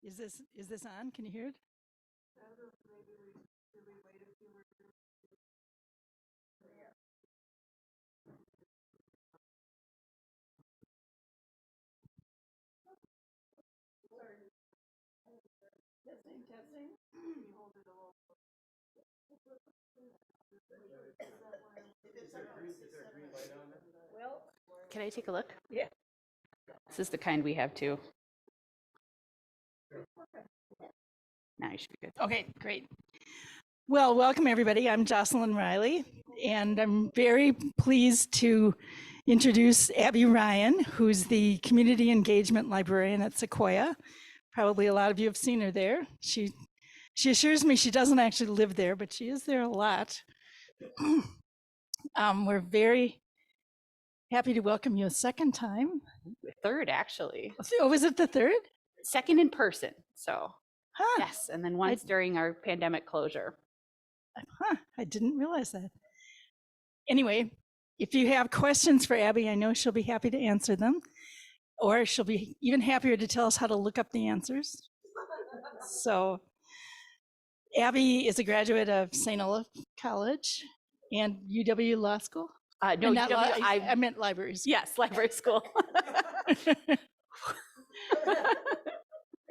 Is this on? Can you hear it? Testing. Well, can I take a look? Yeah. This is the kind we have too. Now you should be good. Okay, great. Well, welcome everybody. I'm Jocelyn Riley, and I'm very pleased to introduce Abby Ryan, who's the Community Engagement Librarian at Sequoia. Probably a lot of you have seen her there. She assures me she doesn't actually live there, but she is there a lot. We're very happy to welcome you a second time. Third, actually. Oh, was it the third? Second in person. So, Huh. yes. And then once during our pandemic closure. Huh. I didn't realize that. Anyway, if you have questions for Abby, I know she'll be happy to answer them. Or she'll be even happier to tell us how to look up the answers. So, Abby is a graduate of St. Olaf College and UW Law School. No, not UW, I meant library school. Yes, library school.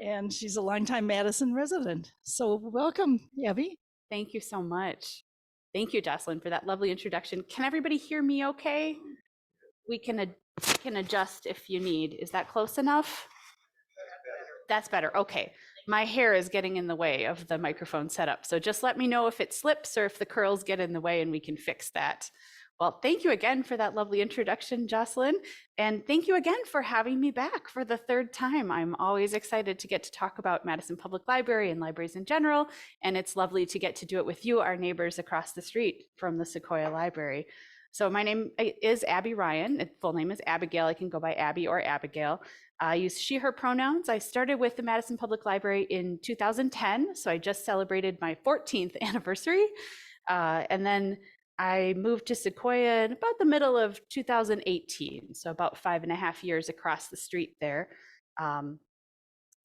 And she's a longtime Madison resident. So welcome, Abby. Thank you so much. Thank you, Jocelyn, for that lovely introduction. Can everybody hear me okay? We can adjust if you need. Is that close enough? That's better. Okay. My hair is getting in the way of the microphone setup. So just let me know if it slips or if the curls get in the way and we can fix that. Well, thank you again for that lovely introduction, Jocelyn. And thank you again for having me back for the third time. I'm always excited to get to talk about Madison Public Library and libraries in general. And it's lovely to get to do it with you, our neighbors across the street from the Sequoia Library. So my name is Abby Ryan. Full name is Abigail. I can go by Abby or Abigail. I use she, her pronouns. I started with the Madison Public Library in 2010. So I just celebrated my 14th anniversary. And then I moved to Sequoia in about the middle of 2018, so about 5.5 years across the street there. I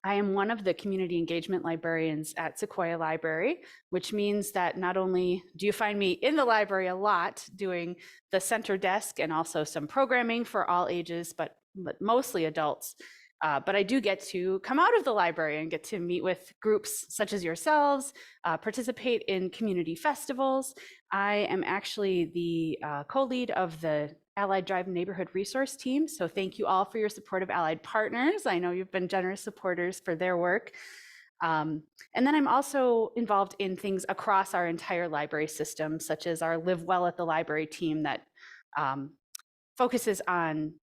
am one of the community engagement librarians at Sequoia Library, which means that not only do you find me in the library a lot doing the center desk and also some programming for all ages, but mostly adults, but I do get to come out of the library and get to meet with groups such as yourselves, participate in community festivals. I am actually the co-lead of the Allied Drive Neighborhood Resource Team. So thank you all for your support of Allied Partners. I know you've been generous supporters for their work. And then I'm also involved in things across our entire library system, such as our Live Well at the Library team that focuses on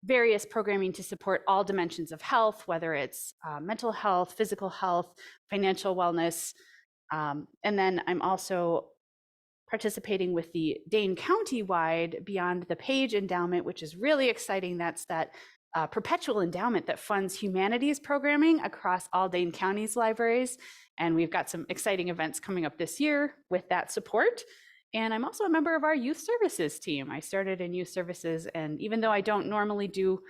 various programming to support all dimensions of health, whether it's mental health, physical health, financial wellness. And then I'm also participating with the Dane County-wide Beyond the Page Endowment, which is really exciting. That's that perpetual endowment that funds humanities programming across all Dane County's libraries. And we've got some exciting events coming up this year with that support. And I'm also a member of our youth services team. I started in youth services, and even though I don't normally do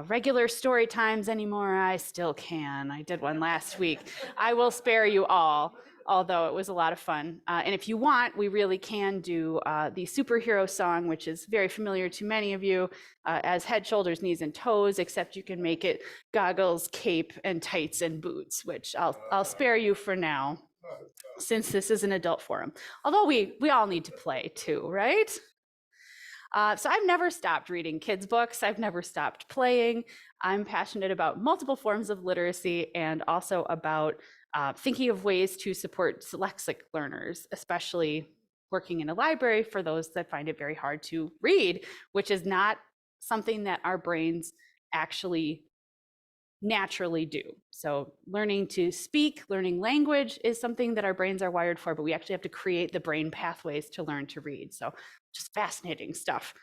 regular story times anymore, I still can. I did one last week. I will spare you all, although it was a lot of fun. And if you want, we really can do the superhero song, which is very familiar to many of you, as head, shoulders, knees, and toes, except you can make it goggles, cape, and tights and boots, which I'll spare you for now, since this is an adult forum. Although we all need to play too, right? So I've never stopped reading kids' books. I've never stopped playing. I'm passionate about multiple forms of literacy and also about thinking of ways to support dyslexic learners, especially working in a library for those that find it very hard to read, which is not something that our brains actually naturally do. So learning to speak, learning language is something that our brains are wired for, but we actually have to create the brain pathways to learn to read. So just fascinating stuff.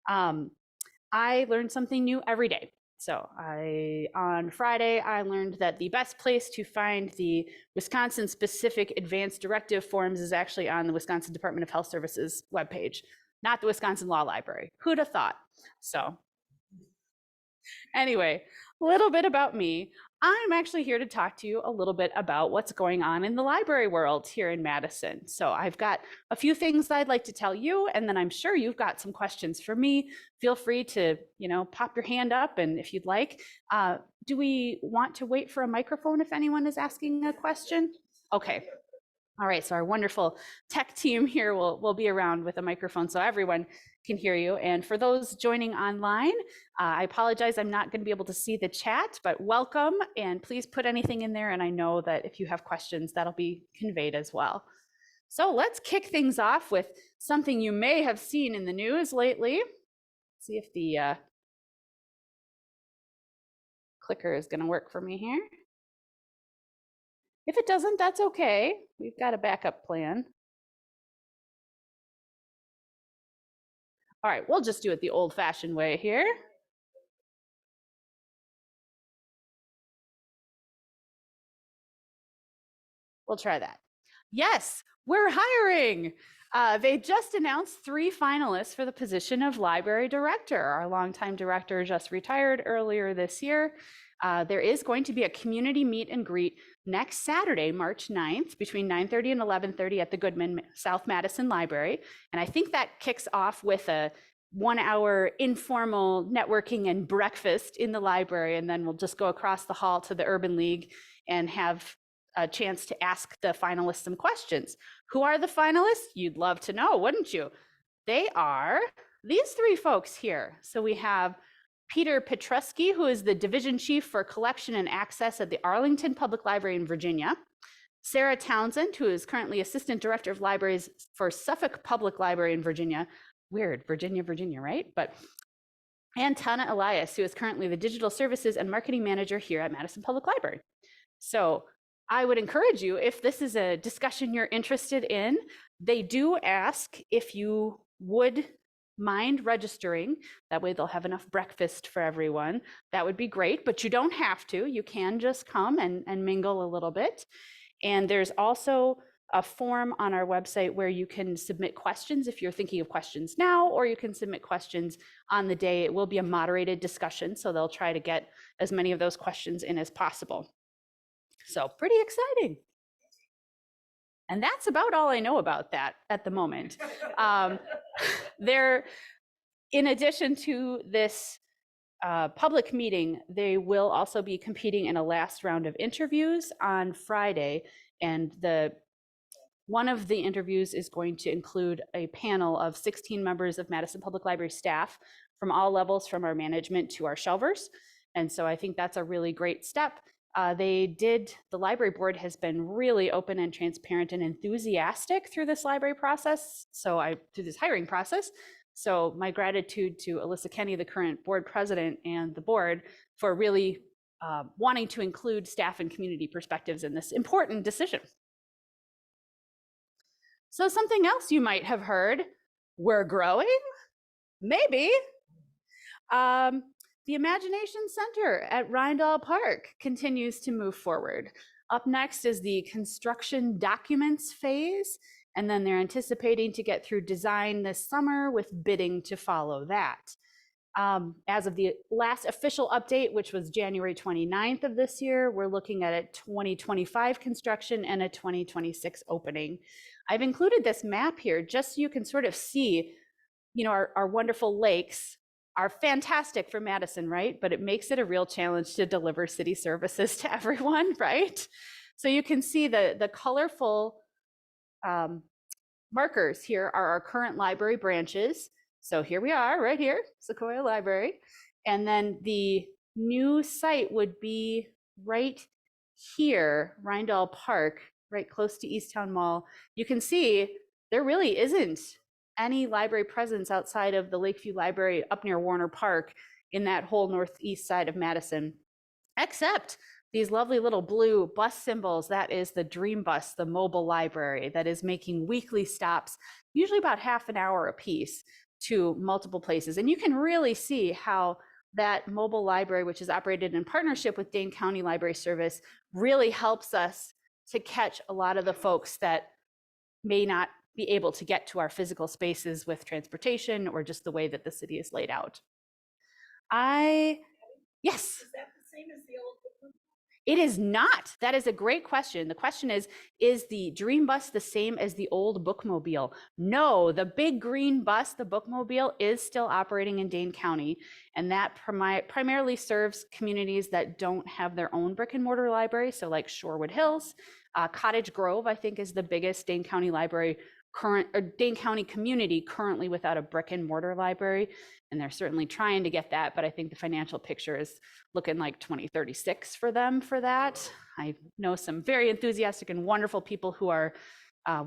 I learn something new every day. So on Friday, I learned that the best place to find the Wisconsin specific advanced directive forms is actually on the Wisconsin Department of Health Services webpage, not the Wisconsin Law Library. Who'd have thought? So anyway, a little bit about me. I'm actually here to talk to you a little bit about what's going on in the library world here in Madison. So I've got a few things I'd like to tell you, and then I'm sure you've got some questions for me. Feel free to, pop your hand up, and if you'd like. Do we want to wait for a microphone if anyone is asking a question? Okay. All right, so our wonderful tech team here will be around with a microphone so everyone can hear you. And for those joining online, I apologize, I'm not going to be able to see the chat, but welcome, and please put anything in there. And I know that if you have questions, that'll be conveyed as well. So let's kick things off with something you may have seen in the news lately. Let's see if the clicker is going to work for me here. If it doesn't, that's okay. We've got a backup plan. All right, we'll just do it the old-fashioned way here. We'll try that. Yes, we're hiring. They just announced 3 finalists for the position of library director. Our longtime director just retired earlier this year. There is going to be a community meet and greet next Saturday, March 9th, between 9:30 and 11:30 at the Goodman South Madison Library. And I think that kicks off with a 1-hour informal networking and breakfast in the library. And then we'll just go across the hall to the Urban League and have a chance to ask the finalists some questions. Who are the finalists? You'd love to know, wouldn't you? They are these 3 folks here. So we have Peter Petruski, who is the division chief for collection and access at the Arlington Public Library in Virginia. Sarah Townsend, who is currently assistant director of libraries for Suffolk Public Library in Virginia. Weird, Virginia, right? And Tana Elias, who is currently the digital services and marketing manager here at Madison Public Library. So I would encourage you, if this is a discussion you're interested in, they do ask if you would mind registering. That way they'll have enough breakfast for everyone. That would be great, but you don't have to. You can just come and mingle a little bit. And there's also a form on our website where you can submit questions if you're thinking of questions now, or you can submit questions on the day. It will be a moderated discussion, so they'll try to get as many of those questions in as possible. So pretty exciting. And that's about all I know about that at the moment. In addition to this public meeting, they will also be competing in a last round of interviews on Friday. And one of the interviews is going to include a panel of 16 members of Madison Public Library staff from all levels, from our management to our shelvers. And so I think that's a really great step. The library board has been really open and transparent and enthusiastic through this library process. Through this hiring process. So my gratitude to Alyssa Kenny, the current board president, and the board for really wanting to include staff and community perspectives in this important decision. So something else you might have heard, we're growing, maybe. The Imagination Center at Rindall Park continues to move forward. Up next is the construction documents phase, and then they're anticipating to get through design this summer with bidding to follow that. As of the last official update, which was January 29th of this year, we're looking at a 2025 construction and a 2026 opening. I've included this map here just so you can sort of see, our wonderful lakes are fantastic for Madison, right? But it makes it a real challenge to deliver city services to everyone, right? So you can see the colorful markers here are our current library branches. So here we are, right here, Sequoya Library. And then the new site would be right here, Rindall Park, right close to Easttown Mall. You can see there really isn't any library presence outside of the Lakeview Library up near Warner Park in that whole northeast side of Madison, except these lovely little blue bus symbols. That is the Dream Bus, the mobile library that is making weekly stops, usually about half an hour a piece, to multiple places. And you can really see how that mobile library, which is operated in partnership with Dane County Library Service, really helps us to catch a lot of the folks that may not be able to get to our physical spaces with transportation or just the way that the city is laid out. Yes. Is that the same as the old? It is not. That is a great question. The question is the Dream Bus the same as the old bookmobile? No, the big green bus, the bookmobile, is still operating in Dane County, and that primarily serves communities that don't have their own brick and mortar library, so like Shorewood Hills. Cottage Grove, I think, is the biggest Dane County library Dane County community currently without a brick and mortar library. And they're certainly trying to get that, but I think the financial picture is looking like 2036 for them for that. I know some very enthusiastic and wonderful people who are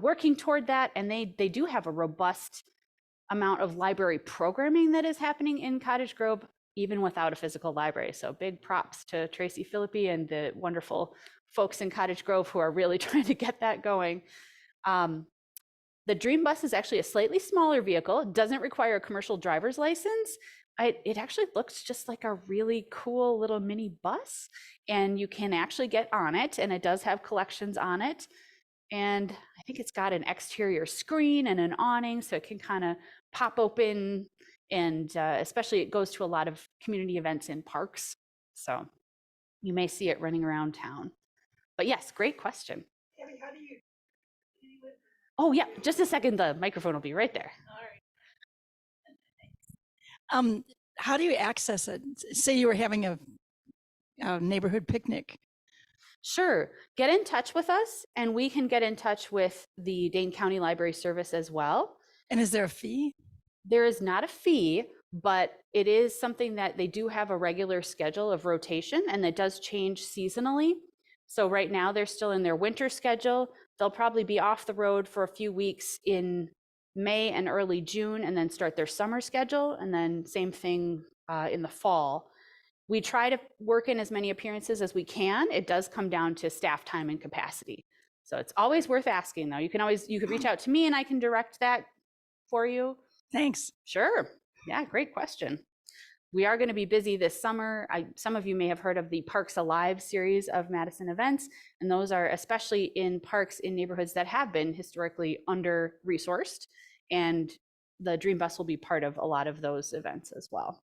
working toward that, and they do have a robust amount of library programming that is happening in Cottage Grove, even without a physical library. So big props to Tracy Philippi and the wonderful folks in Cottage Grove who are really trying to get that going. The Dream Bus is actually a slightly smaller vehicle. It doesn't require a commercial driver's license. It actually looks just like a really cool little mini bus, and you can actually get on it, and it does have collections on it. And I think it's got an exterior screen and an awning, so it can kind of pop open, and especially it goes to a lot of community events in parks. So you may see it running around town. But yes, great question. Abby, how do you Oh yeah, just a second, the microphone will be right there. All right. How do you access it? Say you were having a neighborhood picnic. Sure, get in touch with us, and we can get in touch with the Dane County Library Service as well. And is there a fee? There is not a fee, but it is something that they do have a regular schedule of rotation, and that does change seasonally. So right now they're still in their winter schedule. They'll probably be off the road for a few weeks in May and early June, and then start their summer schedule, and then same thing in the fall. We try to work in as many appearances as we can. It does come down to staff time and capacity. So it's always worth asking, though. You could reach out to me and I can direct that for you. Thanks. Sure. Yeah, great question. We are going to be busy this summer. Some of you may have heard of the Parks Alive series of Madison events, and those are especially in parks in neighborhoods that have been historically under-resourced, and the Dream Bus will be part of a lot of those events as well.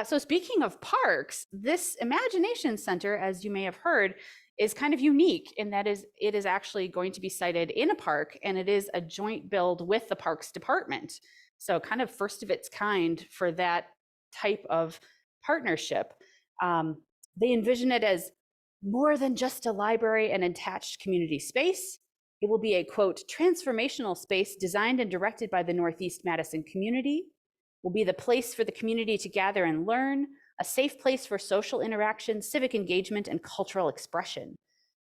So speaking of parks, this Imagination Center, as you may have heard, is kind of unique in that it is actually going to be sited in a park, and it is a joint build with the Parks Department. So kind of first of its kind for that type of partnership. They envision it as more than just a library and attached community space. It will be a, quote, transformational space designed and directed by the Northeast Madison community. Will be the place for the community to gather and learn, a safe place for social interaction, civic engagement, and cultural expression.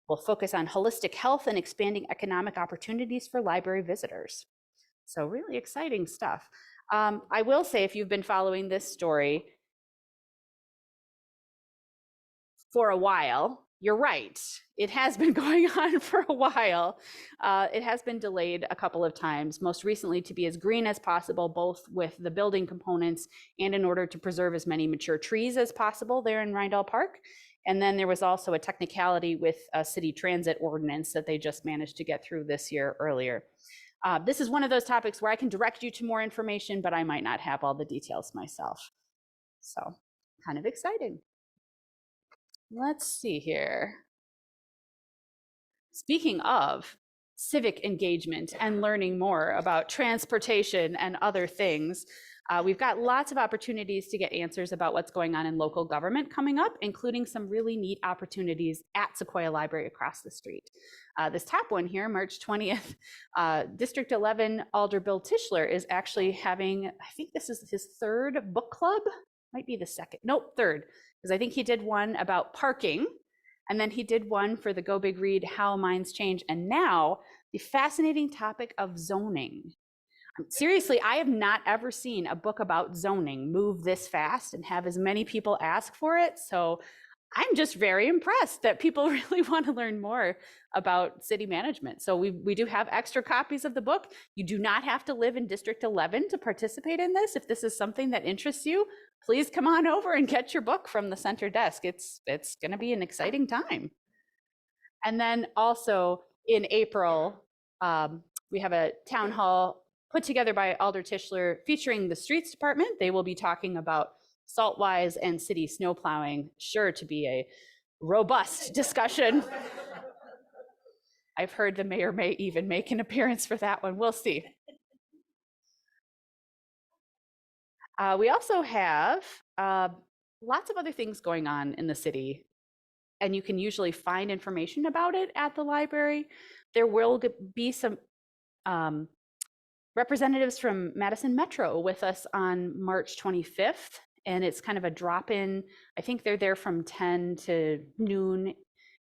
We'll focus on holistic health and expanding economic opportunities for library visitors. So really exciting stuff. I will say, if you've been following this story for a while, you're right. It has been going on for a while. It has been delayed a couple of times, most recently to be as green as possible, both with the building components and in order to preserve as many mature trees as possible there in Rindall Park. And then there was also a technicality with a city transit ordinance that they just managed to get through this year earlier. This is one of those topics where I can direct you to more information, but I might not have all the details myself. So kind of exciting. Let's see here. Speaking of civic engagement and learning more about transportation and other things, we've got lots of opportunities to get answers about what's going on in local government coming up, including some really neat opportunities at Sequoia Library across the street. This top one here, March 20th, District 11 Alder Bill Tischler is actually having, I think this is his third book club, might be the second, nope, third, because I think he did one about parking, and then he did one for the Go Big Read, How Minds Change, and now the fascinating topic of zoning. Seriously, I have not ever seen a book about zoning move this fast and have as many people ask for it. So I'm just very impressed that people really want to learn more about city management. So we do have extra copies of the book. You do not have to live in District 11 to participate in this. If this is something that interests you, please come on over and get your book from the center desk. It's going to be an exciting time. And then also in April, we have a town hall put together by Alder Tischler featuring the streets department. They will be talking about Saltwise and city snow plowing, sure to be a robust discussion. I've heard the mayor may even make an appearance for that one. We'll see. We also have lots of other things going on in the city, and you can usually find information about it at the library. There will be some representatives from Madison Metro with us on March 25th, and it's kind of a drop-in. I think they're there from 10 to noon,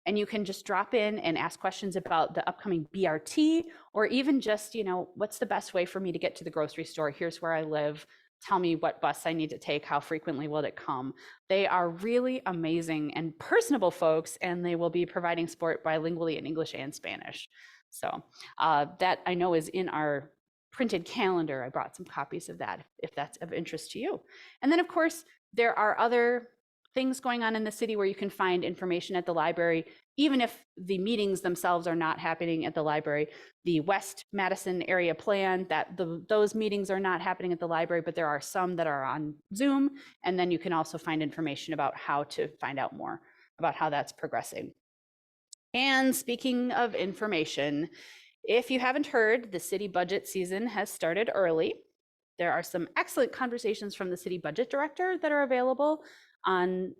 and you can just drop in and ask questions about the upcoming BRT, or even just, what's the best way for me to get to the grocery store? Here's where I live. Tell me what bus I need to take. How frequently will it come? They are really amazing and personable folks, and they will be providing support bilingually in English and Spanish. So that I know is in our printed calendar. I brought some copies of that if that's of interest to you. And then, of course, there are other things going on in the city where you can find information at the library, even if the meetings themselves are not happening at the library. The West Madison area plan, those meetings are not happening at the library, but there are some that are on Zoom. And then you can also find information about how to find out more about how that's progressing. And speaking of information, if you haven't heard, the city budget season has started early. There are some excellent conversations from the city budget director that are available on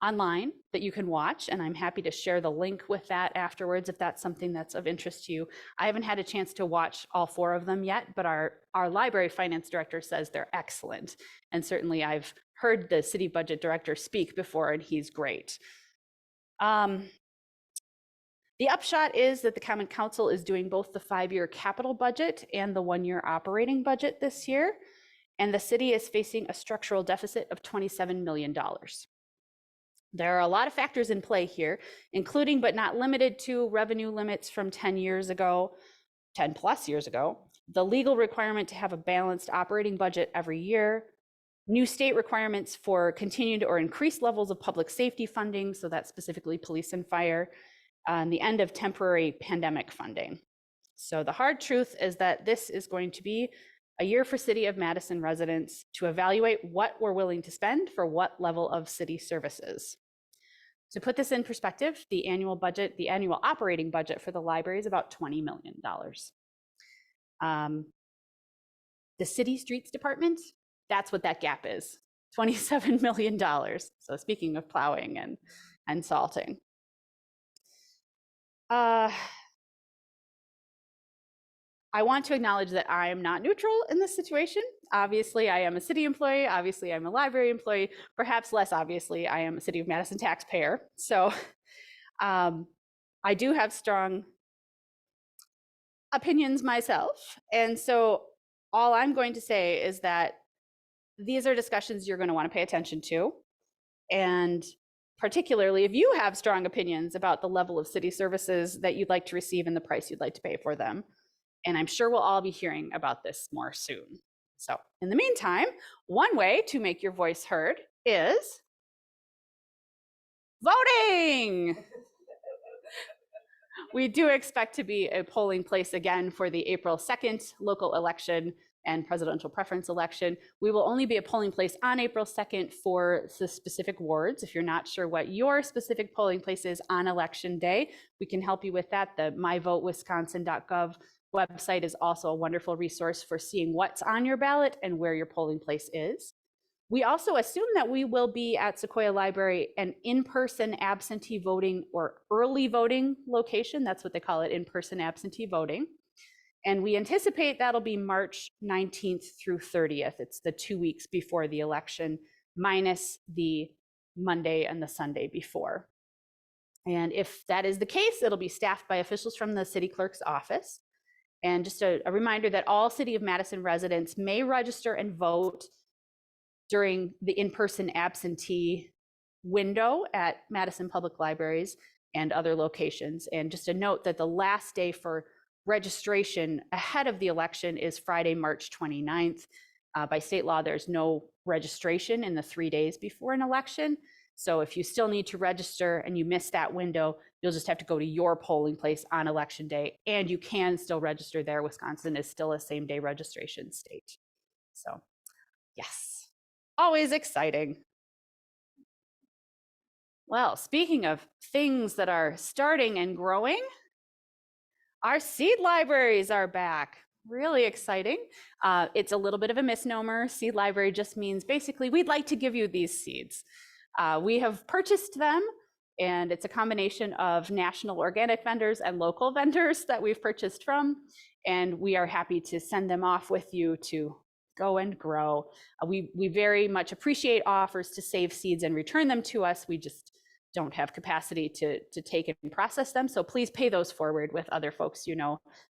online that you can watch, and I'm happy to share the link with that afterwards if that's something that's of interest to you. I haven't had a chance to watch all 4 of them yet, but our library finance director says they're excellent, and certainly I've heard the city budget director speak before, and he's great. The upshot is that the Common Council is doing both the 5-year capital budget and the 1-year operating budget this year, and the city is facing a structural deficit of $27 million. There are a lot of factors in play here, including but not limited to revenue limits from 10 plus years ago, the legal requirement to have a balanced operating budget every year, new state requirements for continued or increased levels of public safety funding, so that's specifically police and fire, and the end of temporary pandemic funding. So the hard truth is that this is going to be a year for City of Madison residents to evaluate what we're willing to spend for what level of city services. To put this in perspective, the annual operating budget for the library is about $20 million. The city streets department, that's what that gap is, $27 million. So speaking of plowing and salting. I want to acknowledge that I am not neutral in this situation. Obviously, I am a city employee. Obviously, I'm a library employee. Perhaps less obviously, I am a City of Madison taxpayer. So I do have strong opinions myself. And so all I'm going to say is that these are discussions you're going to want to pay attention to. And particularly if you have strong opinions about the level of city services that you'd like to receive and the price you'd like to pay for them. And I'm sure we'll all be hearing about this more soon. So in the meantime, one way to make your voice heard is voting. We do expect to be a polling place again for the April 2nd local election and presidential preference election. We will only be a polling place on April 2nd for the specific wards. If you're not sure what your specific polling place is on election day, we can help you with that. The myvotewisconsin.gov website is also a wonderful resource for seeing what's on your ballot and where your polling place is. We also assume that we will be at Sequoya Library, an in-person absentee voting or early voting location. That's what they call it, in-person absentee voting. And we anticipate that'll be March 19th through 30th. It's the 2 weeks before the election, minus the Monday and the Sunday before. And if that is the case, it'll be staffed by officials from the city clerk's office. And just a reminder that all City of Madison residents may register and vote during the in-person absentee window at Madison Public Libraries and other locations. And just a note that the last day for registration ahead of the election is Friday, March 29th. By state law, there's no registration in the 3 days before an election. So if you still need to register and you miss that window, you'll just have to go to your polling place on election day, and you can still register there. Wisconsin is still a same-day registration state. So yes, always exciting. Well, speaking of things that are starting and growing, our seed libraries are back. Really exciting. It's a little bit of a misnomer. Seed library just means basically we'd like to give you these seeds. We have purchased them, and it's a combination of national organic vendors and local vendors that we've purchased from, and we are happy to send them off with you to go and grow. We very much appreciate offers to save seeds and return them to us. We just don't have capacity to take and process them. So please pay those forward with other folks,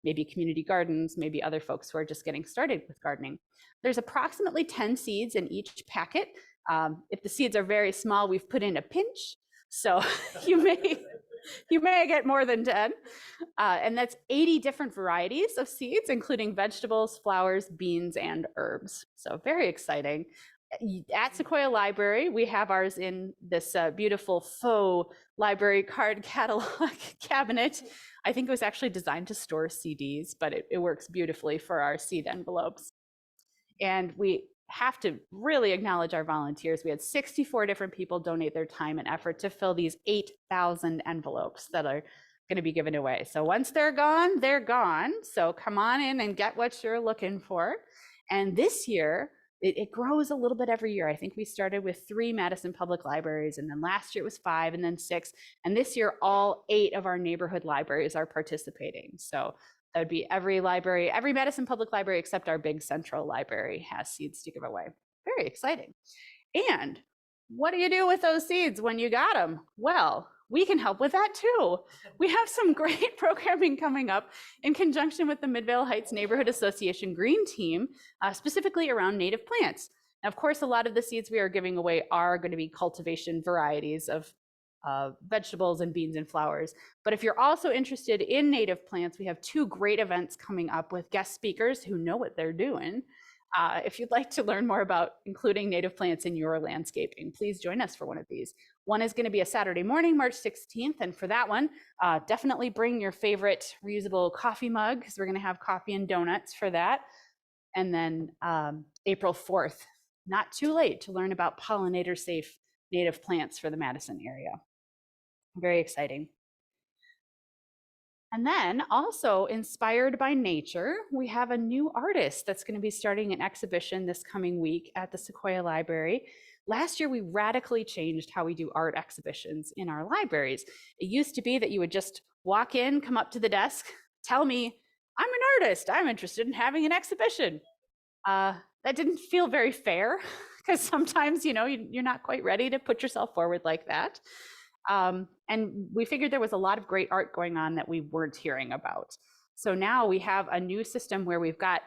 maybe community gardens, maybe other folks who are just getting started with gardening. There's approximately 10 seeds in each packet. If the seeds are very small, we've put in a pinch. So you may get more than 10. And that's 80 different varieties of seeds, including vegetables, flowers, beans, and herbs. So very exciting. At Sequoya Library, we have ours in this beautiful faux library card catalog cabinet. I think it was actually designed to store CDs, but it works beautifully for our seed envelopes. And we have to really acknowledge our volunteers. We had 64 different people donate their time and effort to fill these 8,000 envelopes that are going to be given away. So once they're gone, they're gone. So come on in and get what you're looking for. And this year, it grows a little bit every year. I think we started with 3 Madison Public Libraries, and then last year it was 5, and then 6. And this year, all 8 of our neighborhood libraries are participating. So that would be every library, every Madison Public Library except our big central library has seeds to give away. Very exciting. And what do you do with those seeds when you got them? Well, we can help with that too. We have some great programming coming up in conjunction with the Midvale Heights Neighborhood Association Green Team, specifically around native plants. Now, of course, a lot of the seeds we are giving away are going to be cultivation varieties of vegetables and beans and flowers. But if you're also interested in native plants, we have 2 great events coming up with guest speakers who know what they're doing. If you'd like to learn more about including native plants in your landscaping, please join us for one of these. One is going to be a Saturday morning, March 16th. And for that one, definitely bring your favorite reusable coffee mug, because we're going to have coffee and donuts for that. And then April 4th, not too late to learn about pollinator-safe native plants for the Madison area. Very exciting. And then also inspired by nature, we have a new artist that's going to be starting an exhibition this coming week at the Sequoya Library. Last year, we radically changed how we do art exhibitions in our libraries. It used to be that you would just walk in, come up to the desk, tell me, I'm an artist, I'm interested in having an exhibition. That didn't feel very fair, because sometimes, you're not quite ready to put yourself forward like that. And we figured there was a lot of great art going on that we weren't hearing about. So now we have a new system where we've got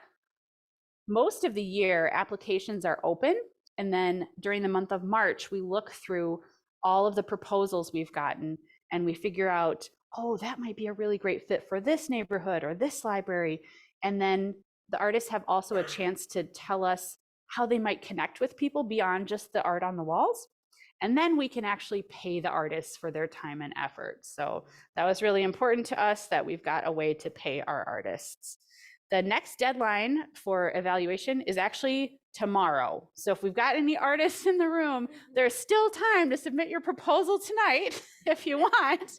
most of the year applications are open. And then during the month of March, we look through all of the proposals we've gotten and we figure out, oh, that might be a really great fit for this neighborhood or this library. And then the artists have also a chance to tell us how they might connect with people beyond just the art on the walls. And then we can actually pay the artists for their time and effort. So that was really important to us, that we've got a way to pay our artists. The next deadline for evaluation is actually tomorrow. So if we've got any artists in the room, there's still time to submit your proposal tonight if you want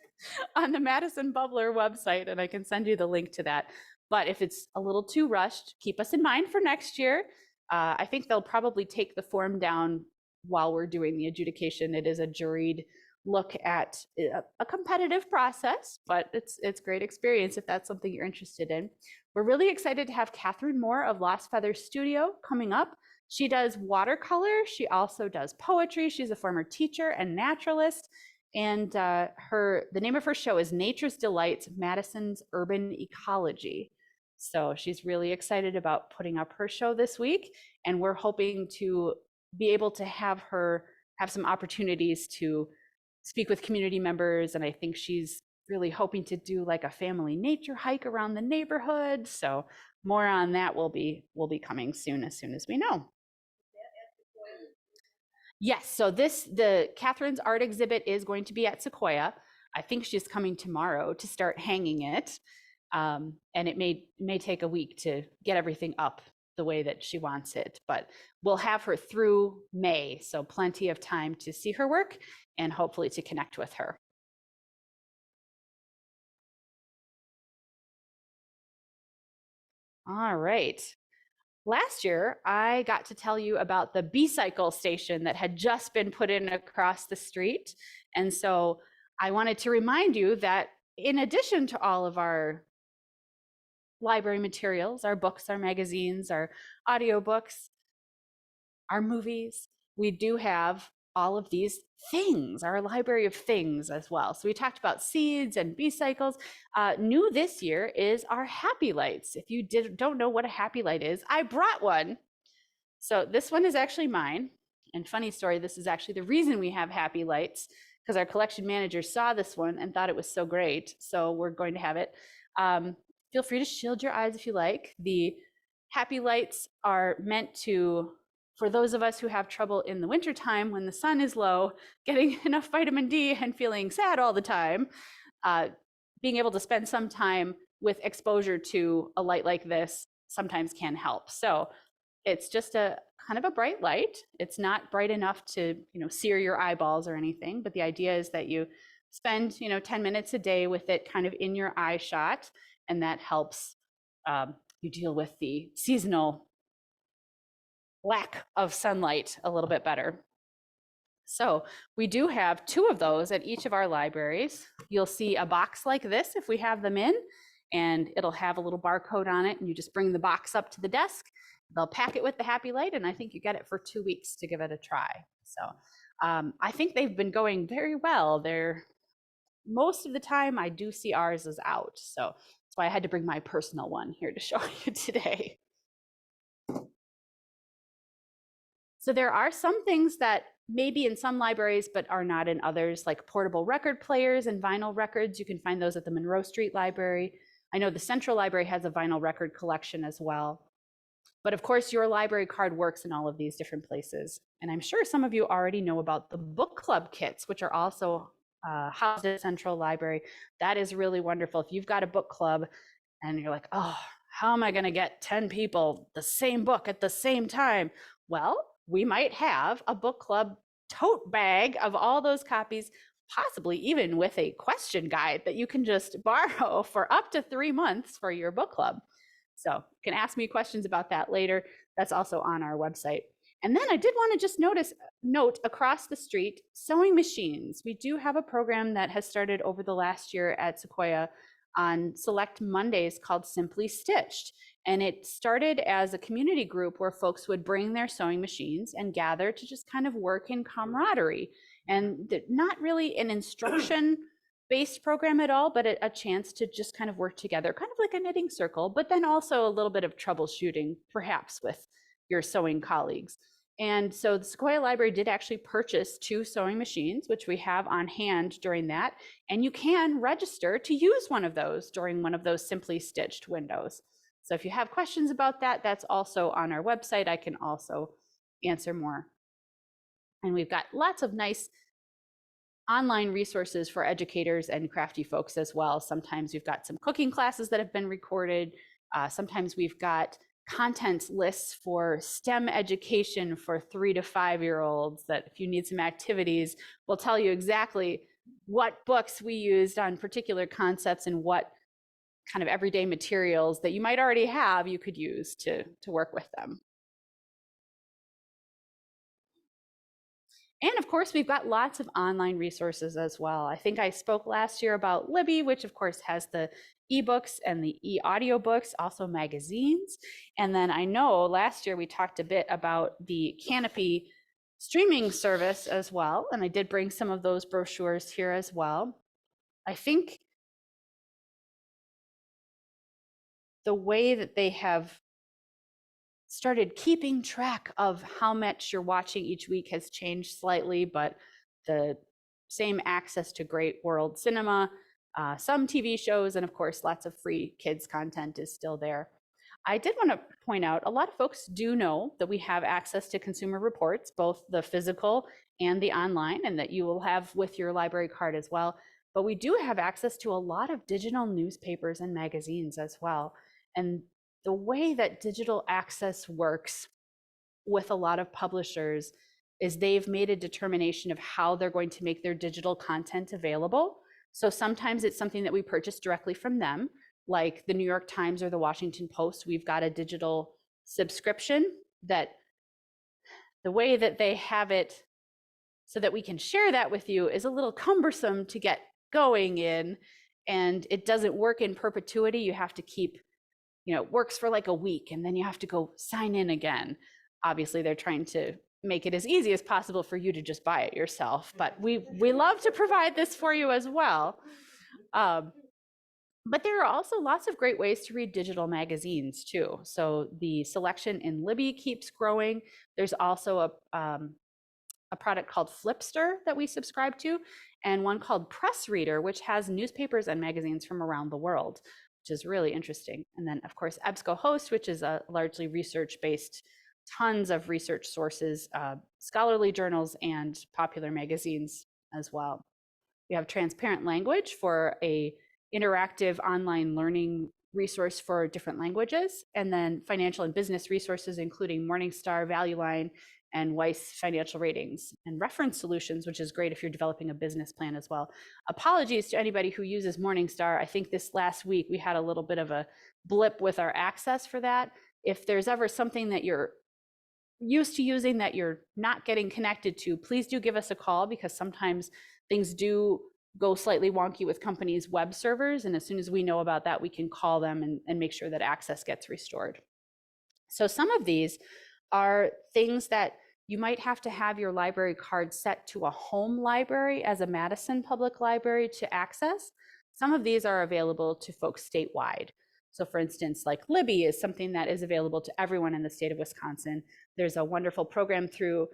on the Madison Bubbler website, and I can send you the link to that. But if it's a little too rushed, keep us in mind for next year. I think they'll probably take the form down while we're doing the adjudication. It is a juried look at a competitive process, but it's great experience if that's something you're interested in. We're really excited to have Catherine Moore of Lost Feathers Studio coming up. She does watercolor. She also does poetry. She's a former teacher and naturalist. And the name of her show is Nature's Delights, Madison's Urban Ecology. So she's really excited about putting up her show this week. And we're hoping to be able to have her have some opportunities to speak with community members. And I think she's really hoping to do like a family nature hike around the neighborhood. So more on that will be coming soon as we know. Yes, so the Catherine's art exhibit is going to be at Sequoia. I think she's coming tomorrow to start hanging it. And it may take a week to get everything up the way that she wants it. But we'll have her through May, so plenty of time to see her work and hopefully to connect with her. All right. Last year, I got to tell you about the B-cycle station that had just been put in across the street. And so I wanted to remind you that in addition to all of our library materials, our books, our magazines, our audiobooks, our movies, we do have all of these things, our library of things as well. So we talked about seeds and B-cycles. New this year is our happy lights. If you don't know what a happy light is, I brought one. So this one is actually mine. And funny story, this is actually the reason we have happy lights, because our collection manager saw this one and thought it was so great. So we're going to have it. Feel free to shield your eyes if you like. The happy lights are meant to, for those of us who have trouble in the wintertime when the sun is low, getting enough vitamin D and feeling sad all the time, being able to spend some time with exposure to a light like this sometimes can help. So it's just a kind of a bright light. It's not bright enough to, sear your eyeballs or anything, but the idea is that you spend, 10 minutes a day with it kind of in your eye shot, and that helps you deal with the seasonal lack of sunlight a little bit better. So we do have 2 of those at each of our libraries. You'll see a box like this if we have them in, and it'll have a little barcode on it, and you just bring the box up to the desk. They'll pack it with the happy light, and I think you get it for 2 weeks to give it a try. So I think they've been going very well. Most of the time I do see ours is out. So that's why I had to bring my personal one here to show you today. So there are some things that may be in some libraries but are not in others, like portable record players and vinyl records. You can find those at the Monroe Street Library. I know the Central Library has a vinyl record collection as well. But of course, your library card works in all of these different places. And I'm sure some of you already know about the book club kits, which are also housed at Central Library. That is really wonderful. If you've got a book club and you're like, oh, how am I going to get 10 people the same book at the same time? Well, we might have a book club tote bag of all those copies, possibly even with a question guide that you can just borrow for up to 3 months for your book club. So you can ask me questions about that later. That's also on our website. And then I did want to just note across the street, sewing machines. We do have a program that has started over the last year at Sequoia on select Mondays called Simply Stitched. And it started as a community group where folks would bring their sewing machines and gather to just kind of work in camaraderie. And not really an instruction-based program at all, but a chance to just kind of work together, kind of like a knitting circle, but then also a little bit of troubleshooting, perhaps with your sewing colleagues. And so the Sequoia Library did actually purchase 2 sewing machines, which we have on hand during that. And you can register to use one of those during one of those Simply Stitched windows. So if you have questions about that, that's also on our website. I can also answer more. And we've got lots of nice online resources for educators and crafty folks as well. Sometimes we've got some cooking classes that have been recorded. Sometimes we've got content lists for STEM education for 3 to 5-year-olds that if you need some activities, we'll tell you exactly what books we used on particular concepts and what kind of everyday materials that you might already have you could use to work with them. And of course, we've got lots of online resources as well. I think I spoke last year about Libby, which of course has the ebooks and the e-audiobooks, also magazines. And then I know last year we talked a bit about the Canopy streaming service as well. And I did bring some of those brochures here as well. I think the way that they have started keeping track of how much you're watching each week has changed slightly, but the same access to great world cinema, some TV shows, and of course, lots of free kids content is still there. I did want to point out, a lot of folks do know that we have access to consumer reports, both the physical and the online, and that you will have with your library card as well. But we do have access to a lot of digital newspapers and magazines as well. And the way that digital access works with a lot of publishers is they've made a determination of how they're going to make their digital content available. So sometimes it's something that we purchase directly from them, like the New York Times or the Washington Post. We've got a digital subscription that the way that they have it so that we can share that with you is a little cumbersome to get going in, and it doesn't work in perpetuity. You have to keep, it works for like a week and then you have to go sign in again. Obviously, they're trying to make it as easy as possible for you to just buy it yourself, but we love to provide this for you as well. But there are also lots of great ways to read digital magazines too. So the selection in Libby keeps growing. There's also a product called Flipster that we subscribe to, and one called Press Reader, which has newspapers and magazines from around the world, which is really interesting. And then, of course, EBSCOhost, which is a largely research-based, tons of research sources, scholarly journals, and popular magazines as well. We have Transparent Language for a interactive online learning resource for different languages, and then financial and business resources, including Morningstar, Value Line, and Weiss Financial Ratings, and Reference Solutions, which is great if you're developing a business plan as well. Apologies to anybody who uses Morningstar. I think this last week we had a little bit of a blip with our access for that. If there's ever something that you're used to using that you're not getting connected to, please do give us a call, because sometimes things do go slightly wonky with companies' web servers. And as soon as we know about that, we can call them and make sure that access gets restored. So some of these are things that you might have to have your library card set to a home library as a Madison Public Library to access. Some of these are available to folks statewide. So for instance, like Libby is something that is available to everyone in the state of Wisconsin. There's a wonderful program through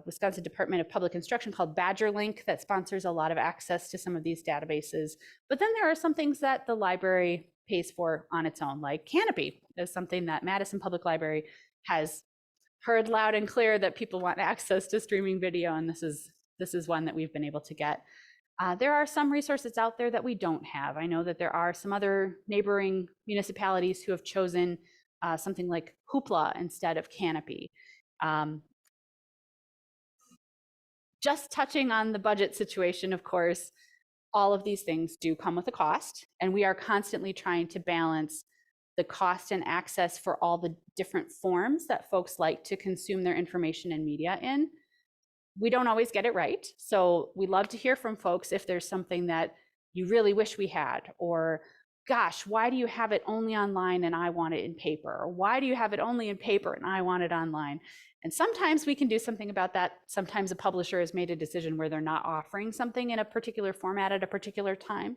Wisconsin Department of Public Instruction called Badger Link that sponsors a lot of access to some of these databases. But then there are some things that the library pays for on its own, like Canopy is something that Madison Public Library has heard loud and clear that people want access to streaming video, and this is one that we've been able to get. There are some resources out there that we don't have. I know that there are some other neighboring municipalities who have chosen something like Hoopla instead of Canopy. Just touching on the budget situation, of course, all of these things do come with a cost, and we are constantly trying to balance the cost and access for all the different forms that folks like to consume their information and media in. We don't always get it right. So we love to hear from folks if there's something that you really wish we had, or gosh, why do you have it only online and I want it in paper? Or why do you have it only in paper and I want it online? And sometimes we can do something about that. Sometimes a publisher has made a decision where they're not offering something in a particular format at a particular time.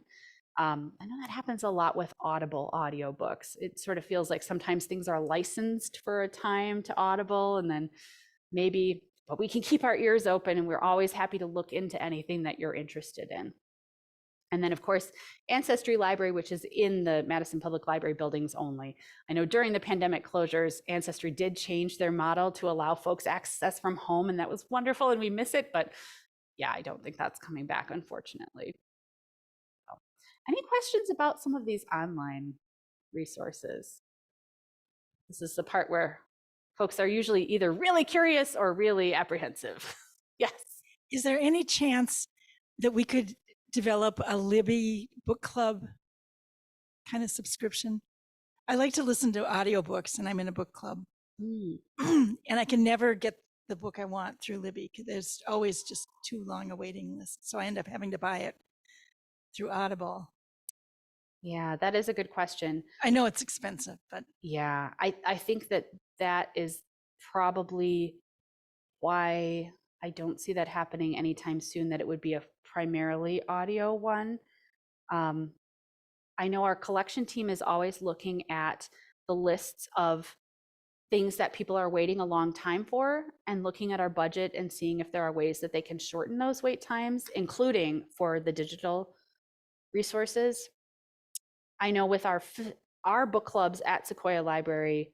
I know that happens a lot with Audible audiobooks. It sort of feels like sometimes things are licensed for a time to Audible, and then maybe, but we can keep our ears open, and we're always happy to look into anything that you're interested in. And then, of course, Ancestry Library, which is in the Madison Public Library buildings only. I know during the pandemic closures, Ancestry did change their model to allow folks access from home, and that was wonderful, and we miss it. But yeah, I don't think that's coming back, unfortunately. So, any questions about some of these online resources? This is the part where folks are usually either really curious or really apprehensive. Yes. Is there any chance that we could develop a Libby book club kind of subscription? I like to listen to audiobooks, and I'm in a book club. And I can never get the book I want through Libby because there's always just too long a waiting list. So I end up having to buy it through Audible. Yeah, that is a good question. I know it's expensive, but yeah, I think that is probably why I don't see that happening anytime soon, that it would be a primarily audio one. I know our collection team is always looking at the lists of things that people are waiting a long time for, and looking at our budget and seeing if there are ways that they can shorten those wait times, including for the digital resources. I know with our book clubs at Sequoya Library,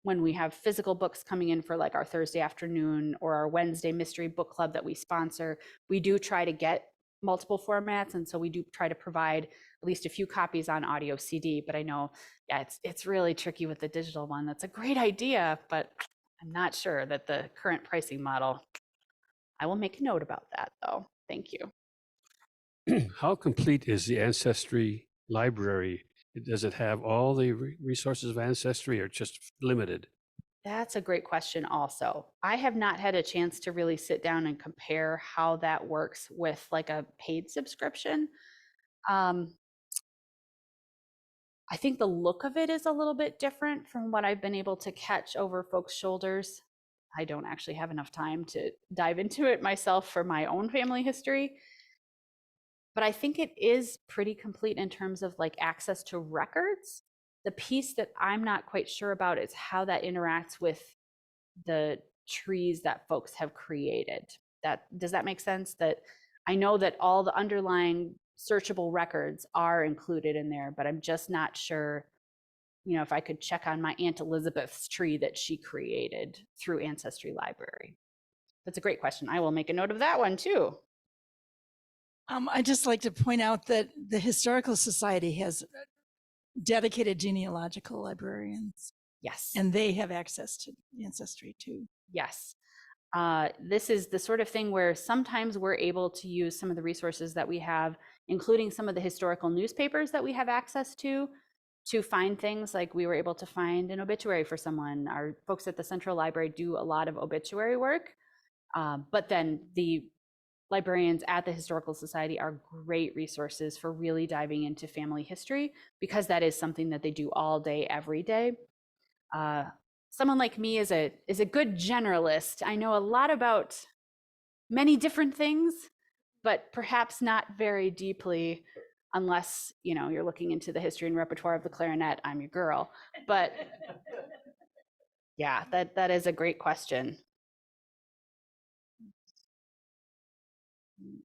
when we have physical books coming in for like our Thursday afternoon or our Wednesday mystery book club that we sponsor, we do try to get multiple formats. And so we do try to provide at least a few copies on audio CD, but I know, yeah, it's really tricky with the digital one. That's a great idea, but I'm not sure that the current pricing model. I will make a note about that though. Thank you. How complete is the Ancestry library? Does it have all the resources of Ancestry or just limited? That's a great question also. I have not had a chance to really sit down and compare how that works with like a paid subscription. I think the look of it is a little bit different from what I've been able to catch over folks' shoulders. I don't actually have enough time to dive into it myself for my own family history. But I think it is pretty complete in terms of like access to records. The piece that I'm not quite sure about is how that interacts with the trees that folks have created. Does that make sense? That I know that all the underlying searchable records are included in there, but I'm just not sure, if I could check on my Aunt Elizabeth's tree that she created through Ancestry Library. That's a great question. I will make a note of that one too. I'd just like to point out that the Historical Society has dedicated genealogical librarians, Yes. and they have access to Ancestry too. Yes. This is the sort of thing where sometimes we're able to use some of the resources that we have, including some of the historical newspapers that we have access to find things. Like we were able to find an obituary for someone. Our folks at the Central Library do a lot of obituary work, but then the librarians at the Historical Society are great resources for really diving into family history, because that is something that they do all day, every day. Someone like me is a good generalist. I know a lot about many different things, but perhaps not very deeply, unless you're looking into the history and repertoire of the clarinet. I'm your girl. But yeah, that is a great question.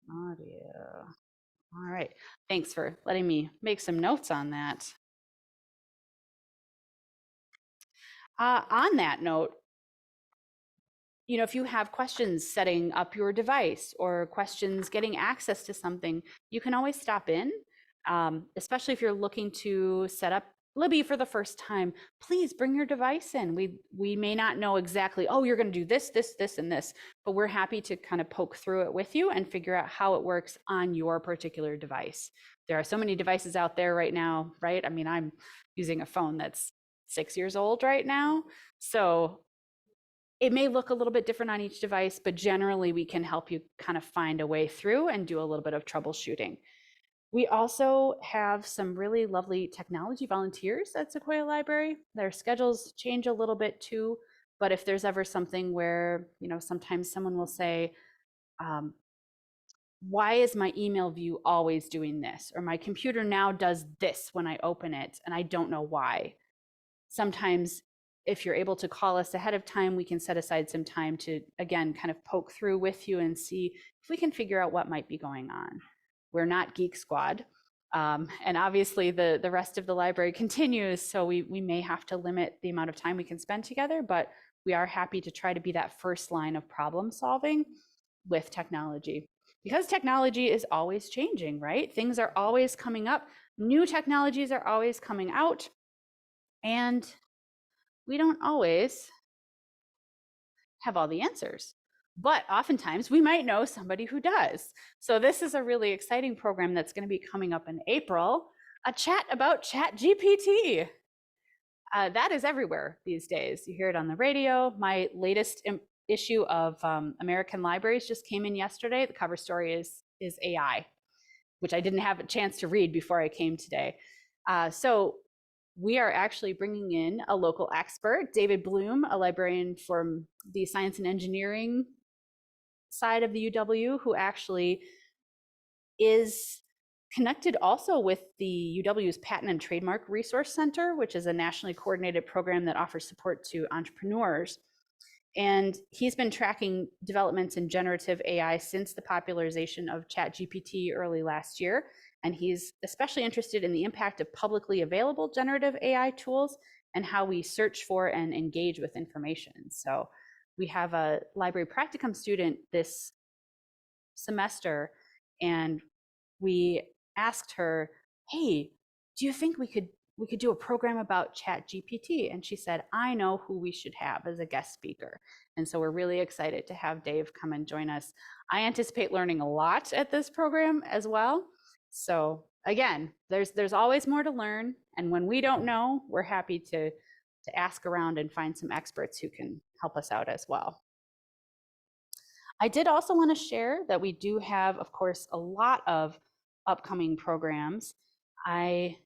Audio. All right. Thanks for letting me make some notes on that. On that note, if you have questions setting up your device or questions getting access to something, you can always stop in, especially if you're looking to set up Libby for the first time. Please bring your device in. We may not know exactly, oh, you're going to do this, this, this, and this, but we're happy to kind of poke through it with you and figure out how it works on your particular device. There are so many devices out there right now, right? I mean, I'm using a phone that's 6 years old right now. So it may look a little bit different on each device, but generally we can help you kind of find a way through and do a little bit of troubleshooting. We also have some really lovely technology volunteers at Sequoia Library. Their schedules change a little bit too, but if there's ever something where, sometimes someone will say, why is my email view always doing this? Or my computer now does this when I open it, and I don't know why. Sometimes if you're able to call us ahead of time, we can set aside some time to, again, kind of poke through with you and see if we can figure out what might be going on. We're not Geek Squad. And obviously the rest of the library continues, so we may have to limit the amount of time we can spend together, but we are happy to try to be that first line of problem solving with technology. Because technology is always changing, right? Things are always coming up. New technologies are always coming out. And we don't always have all the answers, but oftentimes we might know somebody who does. So this is a really exciting program that's going to be coming up in April, a chat about ChatGPT. That is everywhere these days. You hear it on the radio. My latest issue of American Libraries just came in yesterday. The cover story is AI, which I didn't have a chance to read before I came today. So we are actually bringing in a local expert, David Bloom, a librarian from the science and engineering side of the UW, who actually is connected also with the UW's Patent and Trademark Resource Center, which is a nationally coordinated program that offers support to entrepreneurs. And he's been tracking developments in generative AI since the popularization of ChatGPT early last year. And he's especially interested in the impact of publicly available generative AI tools and how we search for and engage with information. So we have a library practicum student this semester, and we asked her, hey, do you think we could do a program about Chat GPT? And she said, I know who we should have as a guest speaker. And so we're really excited to have Dave come and join us. I anticipate learning a lot at this program as well. So again, there's always more to learn. And when we don't know, we're happy to ask around and find some experts who can help us out as well. I did also want to share that we do have, of course, a lot of upcoming programs. I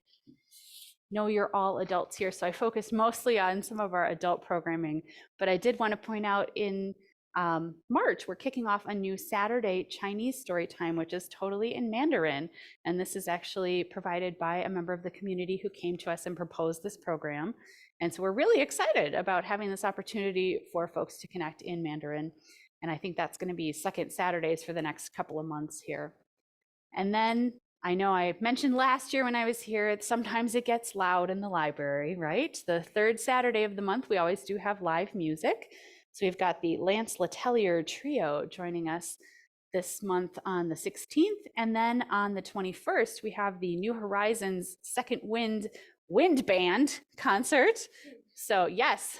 know you're all adults here, so I focused mostly on some of our adult programming, but I did want to point out in March, we're kicking off a new Saturday Chinese story time, which is totally in Mandarin. And this is actually provided by a member of the community who came to us and proposed this program. And so we're really excited about having this opportunity for folks to connect in Mandarin. And I think that's going to be second Saturdays for the next couple of months here. And then I know I mentioned last year when I was here, sometimes it gets loud in the library, right? The third Saturday of the month, we always do have live music. So we've got the Lance Letelier Trio joining us this month on the 16th. And then on the 21st, we have the New Horizons Second Wind Band concert. So yes,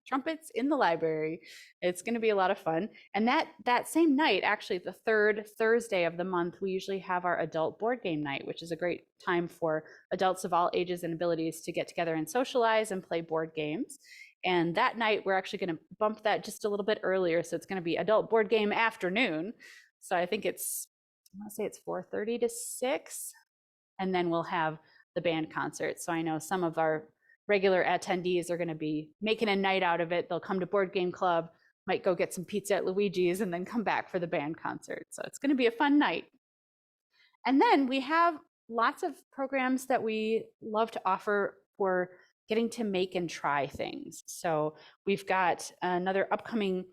trumpets in the library. It's going to be a lot of fun. And that same night, actually the third Thursday of the month, we usually have our adult board game night, which is a great time for adults of all ages and abilities to get together and socialize and play board games. And that night, we're actually going to bump that just a little bit earlier. So it's going to be adult board game afternoon. So I think I want to say it's 4:30 to 6. And then we'll have the band concert. So I know some of our regular attendees are going to be making a night out of it. They'll come to Board Game Club, might go get some pizza at Luigi's, and then come back for the band concert. So it's going to be a fun night. And then we have lots of programs that we love to offer for getting to make and try things. So we've got another upcoming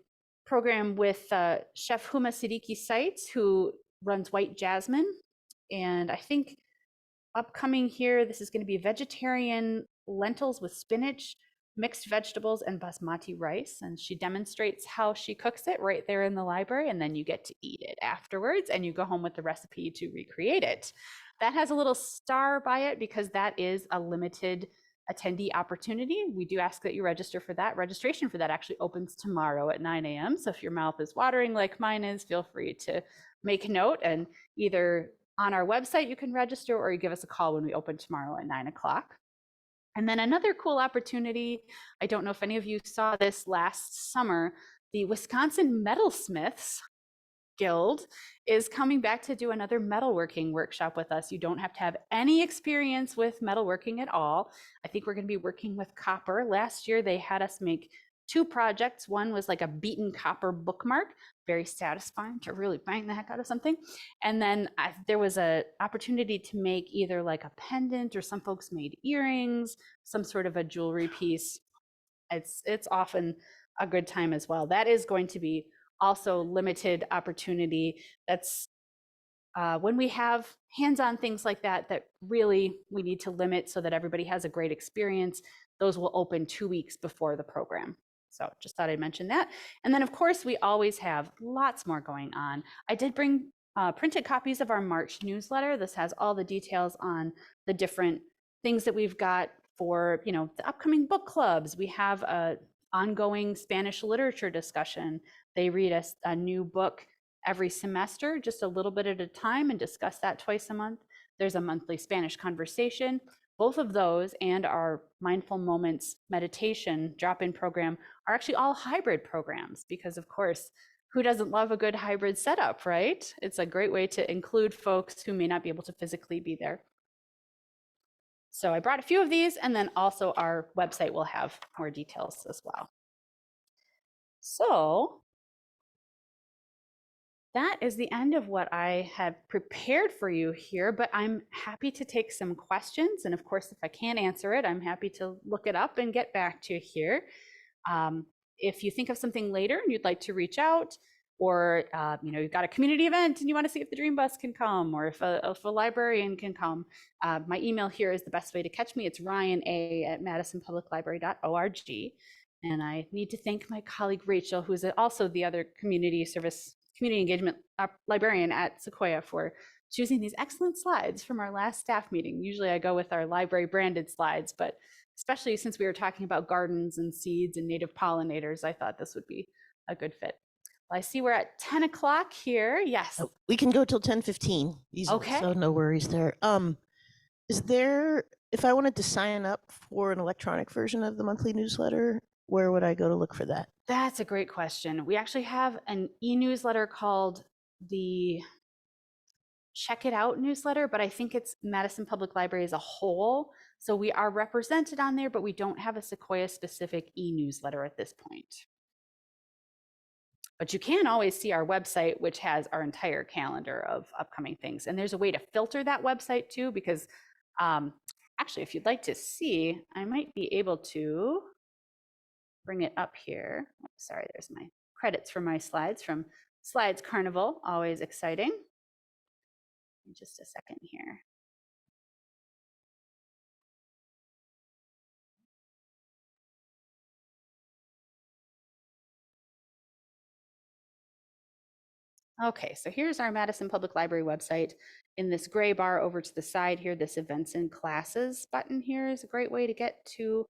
program with Chef Huma Siddiqui Seitz, who runs White Jasmine. And I think upcoming here, this is going to be vegetarian lentils with spinach, mixed vegetables, and basmati rice. And she demonstrates how she cooks it right there in the library. And then you get to eat it afterwards, and you go home with the recipe to recreate it. That has a little star by it because that is a limited attendee opportunity. We do ask that you register for that. Registration for that actually opens tomorrow at 9 a.m. So if your mouth is watering like mine is, feel free to make a note, and either on our website you can register, or you give us a call when we open tomorrow at 9 o'clock. And then another cool opportunity, I don't know if any of you saw this last summer, the Wisconsin Metalsmiths Guild is coming back to do another metalworking workshop with us. You don't have to have any experience with metalworking at all. I think we're going to be working with copper. Last year, they had us make 2 projects. One was like a beaten copper bookmark, very satisfying to really bang the heck out of something. And then there was an opportunity to make either like a pendant, or some folks made earrings, some sort of a jewelry piece. It's often a good time as well. That is going to be also limited opportunity. That's when we have hands-on things like that really we need to limit so that everybody has a great experience. Those will open 2 weeks before the program. So just thought I'd mention that. And then of course we always have lots more going on. I did bring printed copies of our March newsletter. This has all the details on the different things that we've got for, the upcoming book clubs. We have a ongoing Spanish literature discussion. They read us a new book every semester, just a little bit at a time, and discuss that twice a month. There's a monthly Spanish conversation. Both of those and our Mindful Moments meditation drop-in program are actually all hybrid programs because, of course, who doesn't love a good hybrid setup, right? It's a great way to include folks who may not be able to physically be there. So I brought a few of these, and then also our website will have more details as well. So that is the end of what I had prepared for you here, but I'm happy to take some questions. And of course, if I can't answer it, I'm happy to look it up and get back to you here. If you think of something later and you'd like to reach out, or you've got a community event and you want to see if the Dream Bus can come, or if a librarian can come, my email here is the best way to catch me. It's ryana@madisonpubliclibrary.org. And I need to thank my colleague Rachel, who's also the other community engagement librarian at Sequoia, for choosing these excellent slides from our last staff meeting. Usually I go with our library branded slides, but especially since we were talking about gardens and seeds and native pollinators, I thought this would be a good fit. Well, I see we're at 10 o'clock here. Yes. Oh, we can go till 10:15 easily, Okay. so no worries there. Is there, if I wanted to sign up for an electronic version of the monthly newsletter, where would I go to look for that? That's a great question. We actually have an e-newsletter called the Check It Out newsletter, but I think it's Madison Public Library as a whole. So we are represented on there, but we don't have a Sequoia specific e-newsletter at this point. But you can always see our website, which has our entire calendar of upcoming things. And there's a way to filter that website too, because actually, if you'd like to see, I might be able to bring it up here. Oh, sorry, there's my credits for my slides from Slides Carnival, always exciting. Just a second here. Okay, so here's our Madison Public Library website. In this gray bar over to the side here, this events and classes button here is a great way to get to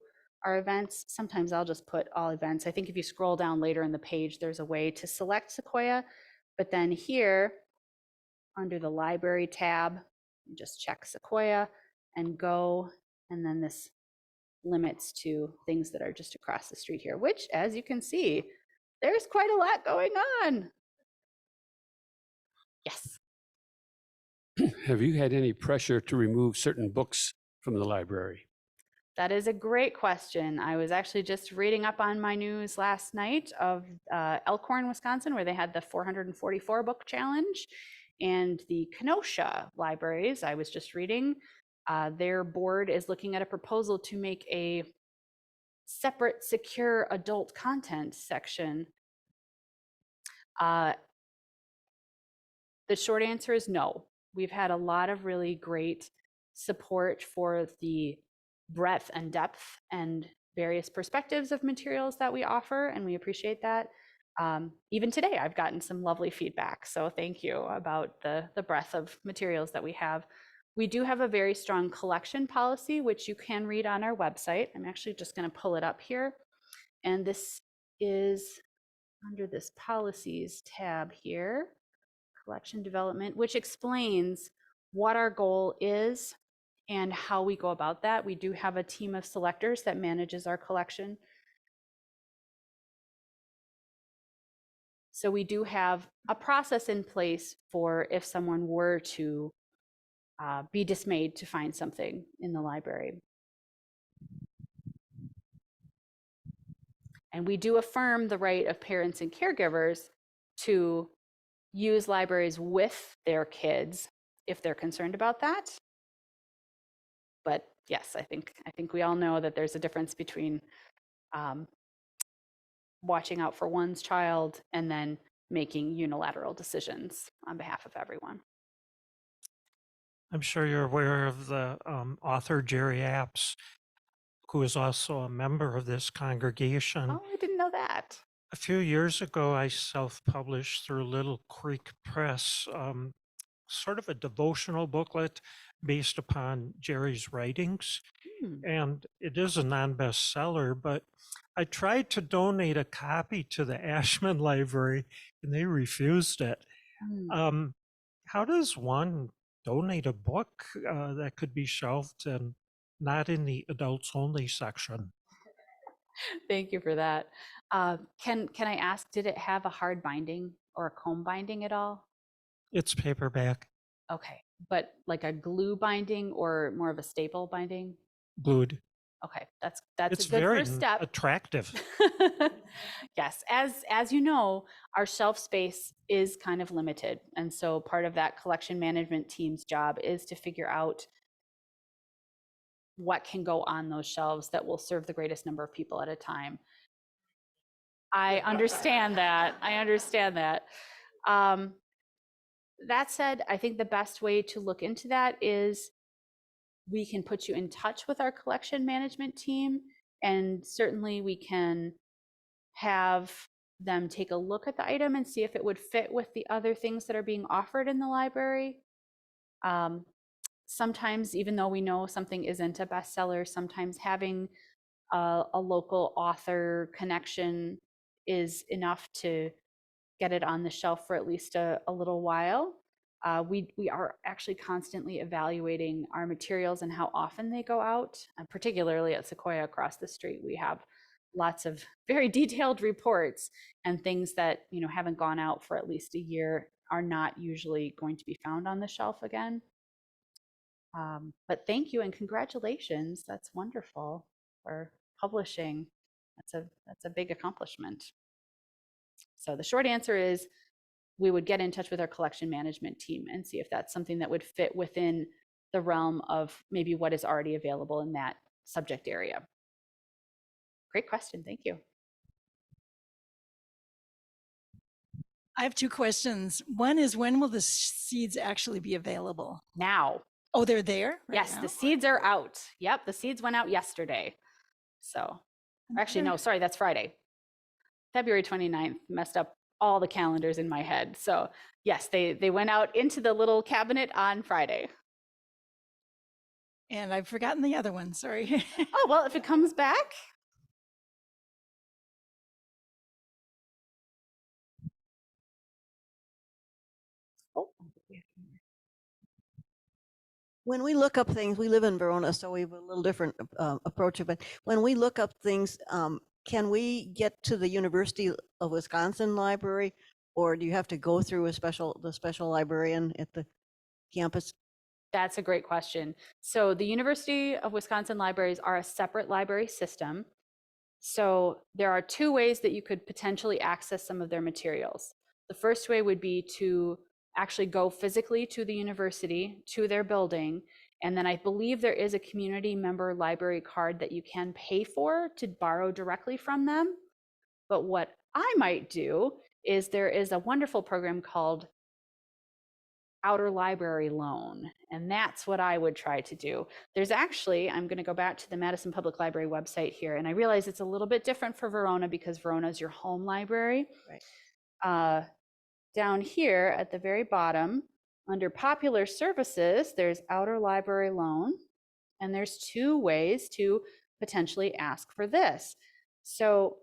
our events. Sometimes I'll just put all events. I think if you scroll down later in the page, there's a way to select Sequoia, but then here under the library tab, just check Sequoia and go, and then this limits to things that are just across the street here, which, as you can see, there's quite a lot going on. Yes. Have you had any pressure to remove certain books from the library? That is a great question. I was actually just reading up on my news last night of Elkhorn, Wisconsin, where they had the 444 book challenge, and the Kenosha libraries. I was just reading, their board is looking at a proposal to make a separate secure adult content section. The short answer is no. We've had a lot of really great support for the breadth and depth and various perspectives of materials that we offer, and we appreciate that. Even today, I've gotten some lovely feedback, so thank you about the breadth of materials that we have. We do have a very strong collection policy, which you can read on our website. I'm actually just going to pull it up here, and this is under this policies tab here, collection development, which explains what our goal is and how we go about that. We do have a team of selectors that manages our collection. So we do have a process in place for if someone were to be dismayed to find something in the library. And we do affirm the right of parents and caregivers to use libraries with their kids if they're concerned about that. But yes, I think we all know that there's a difference between watching out for one's child and then making unilateral decisions on behalf of everyone. I'm sure you're aware of the author Jerry Apps, who is also a member of this congregation. Oh, I didn't know that. A few years ago, I self-published through Little Creek Press, sort of a devotional booklet based upon Jerry's writings. And it is a non-bestseller, but I tried to donate a copy to the Ashman Library and they refused it. How does one donate a book that could be shelved and not in the adults only section? Thank you for that. Can I ask, did it have a hard binding or a comb binding at all? It's paperback. Okay, but like a glue binding or more of a staple binding? Glued. Okay, that's It's a good very first step. attractive. Yes, as you know, our shelf space is kind of limited. And so part of that collection management team's job is to figure out what can go on those shelves that will serve the greatest number of people at a time. I understand that. I understand that. That said, I think the best way to look into that is we can put you in touch with our collection management team, and certainly we can have them take a look at the item and see if it would fit with the other things that are being offered in the library. Sometimes, even though we know something isn't a bestseller, sometimes having a local author connection is enough to get it on the shelf for at least a little while. We are actually constantly evaluating our materials and how often they go out, particularly at Sequoia across the street. We have lots of very detailed reports, and things that haven't gone out for at least a year are not usually going to be found on the shelf again. But thank you and congratulations. That's wonderful for publishing. That's a big accomplishment. So the short answer is we would get in touch with our collection management team and see if that's something that would fit within the realm of maybe what is already available in that subject area. Great question. Thank you. I have two questions. One is, when will the seeds actually be available? Now. Oh, they're there? Yes, the seeds are out. Yep, the seeds went out yesterday. So, actually, no, sorry, that's Friday. February 29th, messed up all the calendars in my head. So yes, they went out into the little cabinet on Friday. And I've forgotten the other one, sorry. Oh, well, if it comes back. Oh. When we look up things, we live in Verona, so we have a little different approach of it. When we look up things, can we get to the University of Wisconsin library, or do you have to go through the special librarian at the campus? That's a great question. So the University of Wisconsin libraries are a separate library system. So there are two ways that you could potentially access some of their materials. The first way would be to actually go physically to the university, to their building, and then I believe there is a community member library card that you can pay for to borrow directly from them. But what I might do is there is a wonderful program called Outer Library Loan, and that's what I would try to do. There's actually, I'm going to go back to the Madison Public Library website here, and I realize it's a little bit different for Verona because Verona is your home library. Right. Down here at the very bottom, under popular services, there's Outer Library Loan, and there's two ways to potentially ask for this. So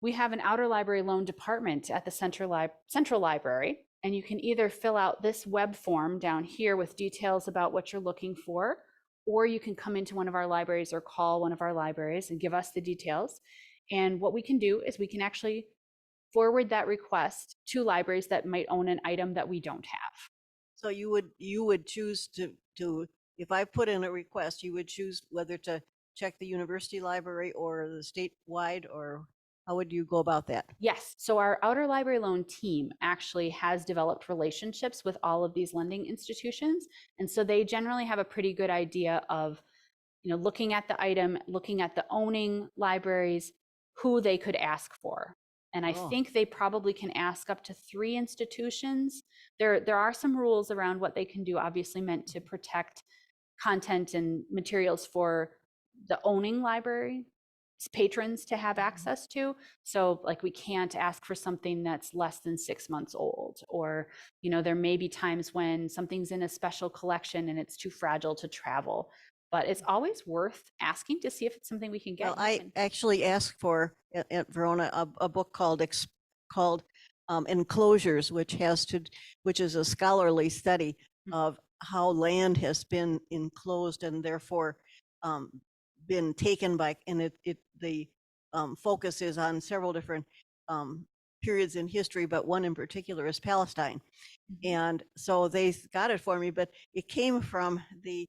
we have an Outer Library Loan department at the Central Library, and you can either fill out this web form down here with details about what you're looking for, or you can come into one of our libraries or call one of our libraries and give us the details. And what we can do is we can actually forward that request to libraries that might own an item that we don't have. So you would choose to if I put in a request, you would choose whether to check the university library or the statewide, or how would you go about that? Yes. So our Outer Library Loan team actually has developed relationships with all of these lending institutions. And so they generally have a pretty good idea of, looking at the item, looking at the owning libraries, who they could ask for. And I think they probably can ask up to 3 institutions. There are some rules around what they can do, obviously meant to protect content and materials for the owning library patrons to have access to. So like we can't ask for something that's less than 6 months old, or, there may be times when something's in a special collection and it's too fragile to travel. But it's always worth asking to see if it's something we can get. Well, I actually asked for at Verona a book called Enclosures, which is a scholarly study of how land has been enclosed and therefore been taken by, and the focus is on several different periods in history, but one in particular is Palestine. And so they got it for me, but it came from the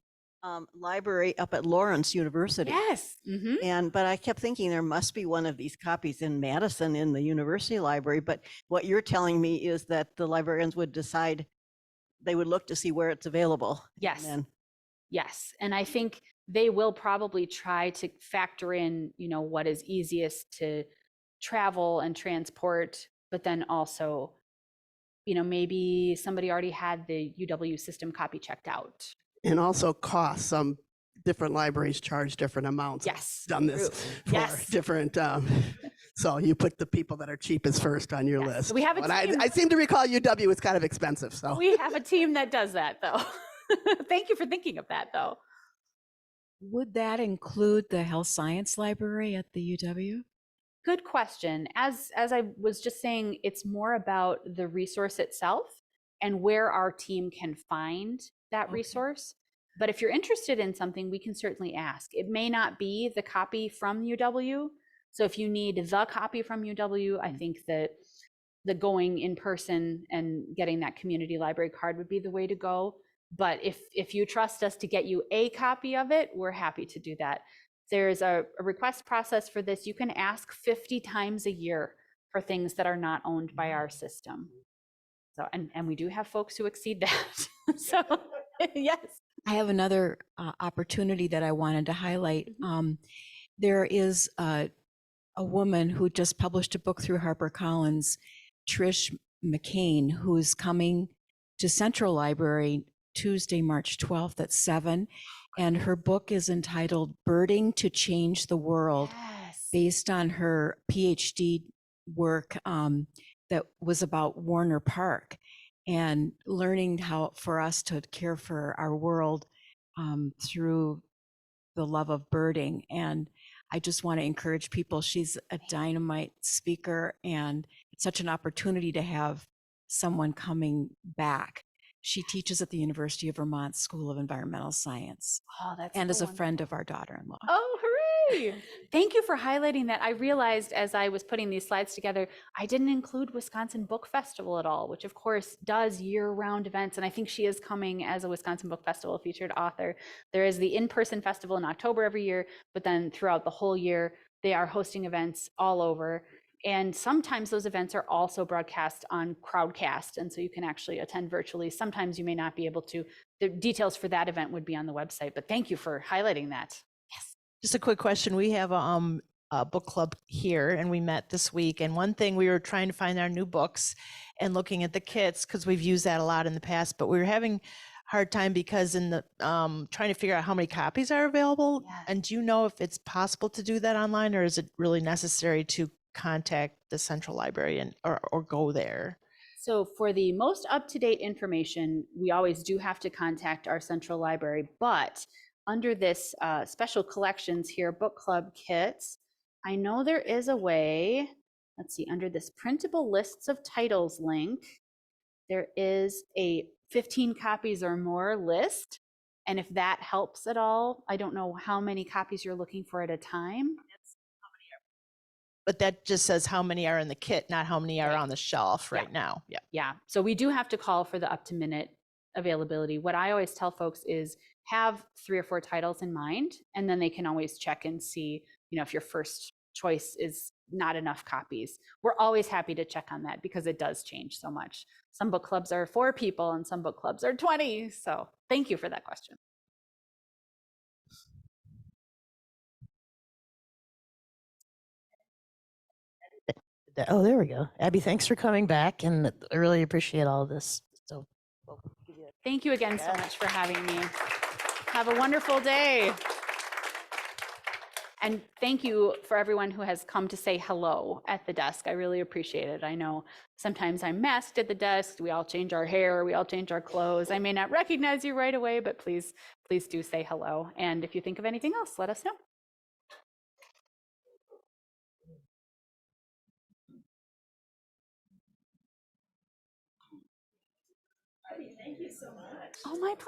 library up at Lawrence University. Yes. But I kept thinking there must be one of these copies in Madison in the university library. But what you're telling me is that the librarians would decide, they would look to see where it's available. Yes. And yes. And I think they will probably try to factor in, what is easiest to travel and transport, but then also, maybe somebody already had the UW system copy checked out. And also costs. Some different libraries charge different amounts. Yes. I've done this for different, so you put the people that are cheapest first on your list. So we have a But team. I seem to recall UW is kind of expensive. So We have a team that does that though. Thank you for thinking of that, though. Would that include the health science library at the UW? Good question. As I was just saying, it's more about the resource itself and where our team can find that resource. But if you're interested in something, we can certainly ask. It may not be the copy from UW. So if you need the copy from UW, I think that the going in person and getting that community library card would be the way to go. But if you trust us to get you a copy of it, we're happy to do that. There's a request process for this. You can ask 50 times a year for things that are not owned by our system. So, and we do have folks who exceed that. So, yes. I have another opportunity that I wanted to highlight. There is a woman who just published a book through HarperCollins, Trish McCain, who's coming to Central Library Tuesday, March 12th at 7. And her book is entitled Birding to Change the World, based on her PhD work that was about Warner Park and learning how for us to care for our world through the love of birding. And I just want to encourage people. She's a dynamite speaker, and it's such an opportunity to have someone coming back. She teaches at the University of Vermont School of Environmental Science. Oh, that's and so is a wonderful. friend of our daughter-in-law. Oh, hooray! Thank you for highlighting that. I realized as I was putting these slides together, I didn't include Wisconsin Book Festival at all, which of course does year-round events. And I think she is coming as a Wisconsin Book Festival featured author. There is the in-person festival in October every year, but then throughout the whole year, they are hosting events all over. And sometimes those events are also broadcast on Crowdcast. And so you can actually attend virtually. Sometimes you may not be able to. The details for that event would be on the website, but thank you for highlighting that. Yes. Just a quick question. We have a book club here, and we met this week. And one thing, we were trying to find our new books and looking at the kits, because we've used that a lot in the past, but we were having a hard time because in the trying to figure out how many copies are available. Yeah. And do you know if it's possible to do that online, or is it really necessary to contact the Central Library and or go there? So for the most up-to-date information, we always do have to contact our Central Library, but under this special collections here, book club kits, I know there is a way, let's see, under this printable lists of titles link, there is a 15 copies or more list. And if that helps at all, I don't know how many copies you're looking for at a time. But that just says how many are in the kit, not how many are Right. on the shelf right Yeah. now. Yeah. Yeah, so we do have to call for the up-to-minute availability. What I always tell folks is have 3 or 4 titles in mind, and then they can always check and see, you know, if your first choice is not enough copies. We're always happy to check on that because it does change so much. Some book clubs are 4 people and some book clubs are 20. So thank you for that question. Oh, there we go. Abby, thanks for coming back, and I really appreciate all of this. So, Thank you again so much for having me. Have a wonderful day. And thank you for everyone who has come to say hello at the desk. I really appreciate it. I know sometimes I'm masked at the desk. We all change our hair, we all change our clothes. I may not recognize you right away, but please do say hello. And if you think of anything else, let us know. Thank you so much. Oh, my pleasure.